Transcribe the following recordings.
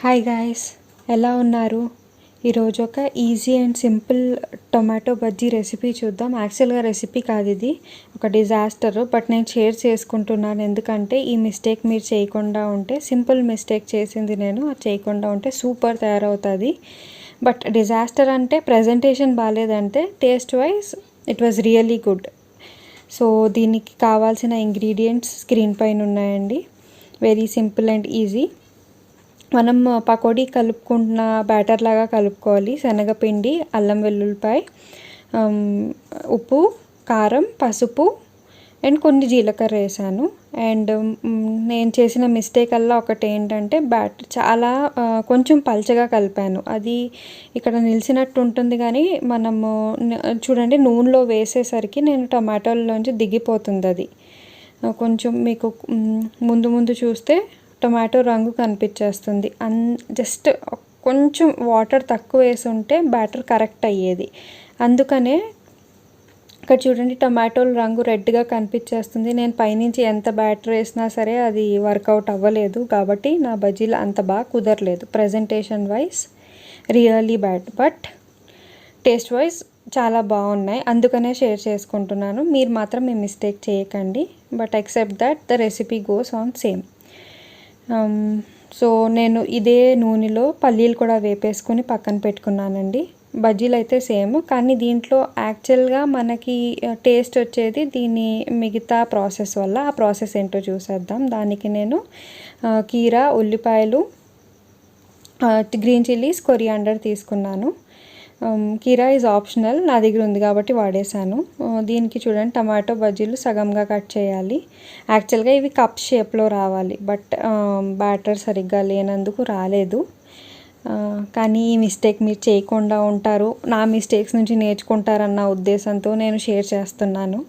Hi guys, ఎలా ఉన్నారు? ఈరోజు ఒక easy and simple tomato bajji recipe చూద్దాం. యాక్చువల్గా రెసిపీ కాదు, ఇది ఒక డిజాస్టర్. బట్ నేను షేర్ చేసుకుంటున్నాను ఎందుకంటే ఈ మిస్టేక్ మీరు చేయకుండా ఉంటే, సింపుల్ మిస్టేక్ చేసింది నేను, అది చేయకుండా ఉంటే సూపర్ తయారవుతుంది. బట్ డిజాస్టర్ అంటే ప్రజెంటేషన్ బాగాలేదంటే taste wise it was really good. So దీనికి కావాల్సిన ఇంగ్రీడియంట్స్ స్క్రీన్ పైన ఉన్నాయండి. Very simple and easy. మనం పకోడీ కలుపుకుంటున్న బ్యాటర్ లాగా కలుపుకోవాలి. శనగపిండి, అల్లం వెల్లుల్లిపాయ, ఉప్పు, కారం, పసుపు అండ్ కొన్ని జీలకర్ర వేసాను. అండ్ నేను చేసిన మిస్టేక్ అలా ఒకటి ఏంటంటే బ్యాటర్ చాలా కొంచెం పల్చగా కలిపాను. అది ఇక్కడ నిలిచినట్టు ఉంటుంది కానీ మనము చూడండి నూనెలో వేసేసరికి నేను టమాటోల్లోంచి దిగిపోతుంది. అది కొంచెం మీకు ముందు చూస్తే టొమాటో రంగు కనిపించేస్తుంది. జస్ట్ కొంచెం వాటర్ తక్కువ వేసి ఉంటే బ్యాటర్ కరెక్ట్ అయ్యేది. అందుకనే ఇక్కడ చూడండి టొమాటోల రంగు రెడ్గా కనిపించేస్తుంది. నేను పైనుంచి ఎంత బ్యాటర్ వేసినా సరే అది వర్కౌట్ అవ్వలేదు, కాబట్టి నా బజ్జీలు అంత బాగా కుదరలేదు. Presentation wise really bad, but taste wise చాలా బాగున్నాయి. అందుకనే షేర్ చేసుకుంటున్నాను. మీరు మాత్రం మీ మిస్టేక్ చేయకండి. But except that the recipe goes on same. So నేను ఇదే నూనెలో పల్లీలు కూడా వేపేసుకొని పక్కన పెట్టుకున్నానండి. బజ్జీలు అయితే సేమ్, కానీ దీంట్లో యాక్చువల్గా మనకి టేస్ట్ వచ్చేది దీని మిగతా ప్రాసెస్ వల్ల. ఆ ప్రాసెస్ ఏంటో చూసేద్దాం. దానికి నేను కీరా, ఉల్లిపాయలు, గ్రీన్ చిల్లీస్, కొరియాండర్ తీసుకున్నాను. కీరా ఈజ్ ఆప్షనల్, నా దగ్గర ఉంది కాబట్టి వాడేశాను. దీనికి చూడండి టమాటో బజ్జీలు సగంగా కట్ చేయాలి. యాక్చువల్గా ఇవి కప్ షేప్లో రావాలి, బట్ బ్యాటర్ సరిగ్గా లేనందుకు రాలేదు. కానీ ఈ మిస్టేక్ మీరు చేయకుండా ఉంటారు, నా మిస్టేక్స్ నుంచి నేర్చుకుంటారన్న ఉద్దేశంతో నేను షేర్ చేస్తున్నాను.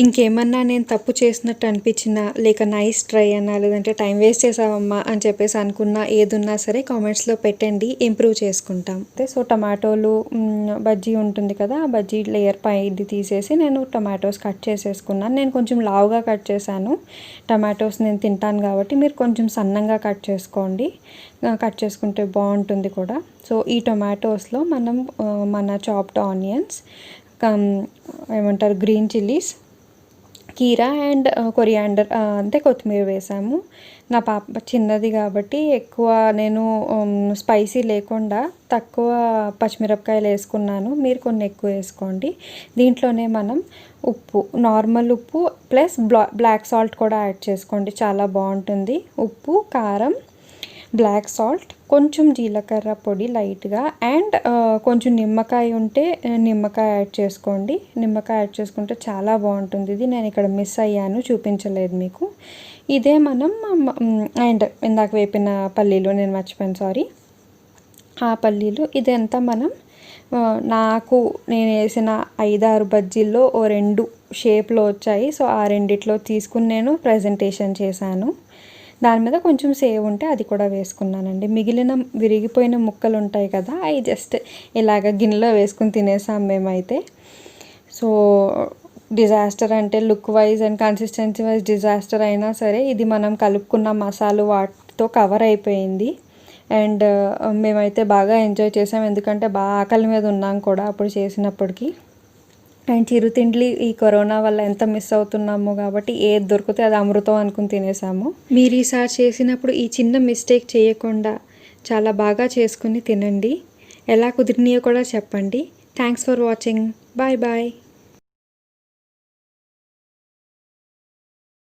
ఇంకేమన్నా నేను తప్పు చేసినట్టు అనిపించినా, లేక నైస్ ట్రై అన్నా, లేదంటే టైం వేస్ట్ చేసావమ్మా అని చెప్పేసి అనుకున్నా, ఏదున్నా సరే కామెంట్స్లో పెట్టండి, ఇంప్రూవ్ చేసుకుంటాం. సో టమాటోలు బజ్జీ ఉంటుంది కదా, ఆ బజ్జీ లేయర్ పై ఇది తీసేసి నేను టమాటోస్ కట్ చేసేసుకున్నాను. నేను కొంచెం లావుగా కట్ చేశాను. టమాటోస్ నేను తింటాను కాబట్టి మీరు కొంచెం సన్నంగా కట్ చేసుకోండి. కట్ చేసుకుంటే బాగుంటుంది కూడా. సో ఈ టొమాటోస్లో మనం మన చాప్డ్ ఆనియన్స్, ఏమంటారు గ్రీన్ చిల్లీస్, కీరా అండ్ కొరియాండర్ అంటే కొత్తిమీర వేసాము. నా పాప చిన్నది కాబట్టి ఎక్కువ నేను స్పైసీ లేకుండా తక్కువ పచ్చిమిరపకాయలు వేసుకున్నాను. మీరు కొన్ని ఎక్కువ వేసుకోండి. దీంట్లోనే మనం ఉప్పు, నార్మల్ ఉప్పు ప్లస్ బ్లాక్ సాల్ట్ కూడా యాడ్ చేసుకోండి, చాలా బాగుంటుంది. ఉప్పు, కారం, బ్లాక్ సాల్ట్, కొంచెం జీలకర్ర పొడి లైట్గా, అండ్ కొంచెం నిమ్మకాయ ఉంటే నిమ్మకాయ యాడ్ చేసుకోండి. నిమ్మకాయ యాడ్ చేసుకుంటే చాలా బాగుంటుంది. ఇది నేను ఇక్కడ మిస్ అయ్యాను, చూపించలేదు మీకు. ఇదే మనం అండ్ ఇందాక వేపిన పల్లీలు నేను మర్చిపోయాను, సారీ, ఆ పల్లీలు. ఇదంతా మనం నేను వేసిన 5-6 బజ్జీల్లో ఓ 2 షేప్లో వచ్చాయి. సో ఆ రెండిట్లో తీసుకుని నేను ప్రజెంటేషన్ చేశాను. దాని మీద కొంచెం సేవ్ ఉంటే అది కూడా వేసుకున్నానండి. మిగిలిన విరిగిపోయిన ముక్కలు ఉంటాయి కదా, అవి జస్ట్ ఇలాగ గిన్నెలో వేసుకుని తినేసాం మేమైతే. సో డిజాస్టర్ అంటే look wise and consistency wise disaster అయినా సరే, ఇది మనం కలుపుకున్న మసాలు వాటితో కవర్ అయిపోయింది. అండ్ మేమైతే బాగా ఎంజాయ్ చేసాం, ఎందుకంటే బాగా ఆకలి మీద ఉన్నాం కూడా అప్పుడు చేసినప్పటికీ. అండ్ చిరుతిండ్లు ఈ కరోనా వల్ల ఎంత మిస్ అవుతున్నామో కాబట్టి ఏది దొరికితే అది అమృతం అనుకుని తినేసాము. మీరు ఈసారి చేసినప్పుడు ఈ చిన్న మిస్టేక్ చేయకుండా చాలా బాగా చేసుకుని తినండి. ఎలా కుదిరినాయో కూడా చెప్పండి. Thanks for watching. Bye bye.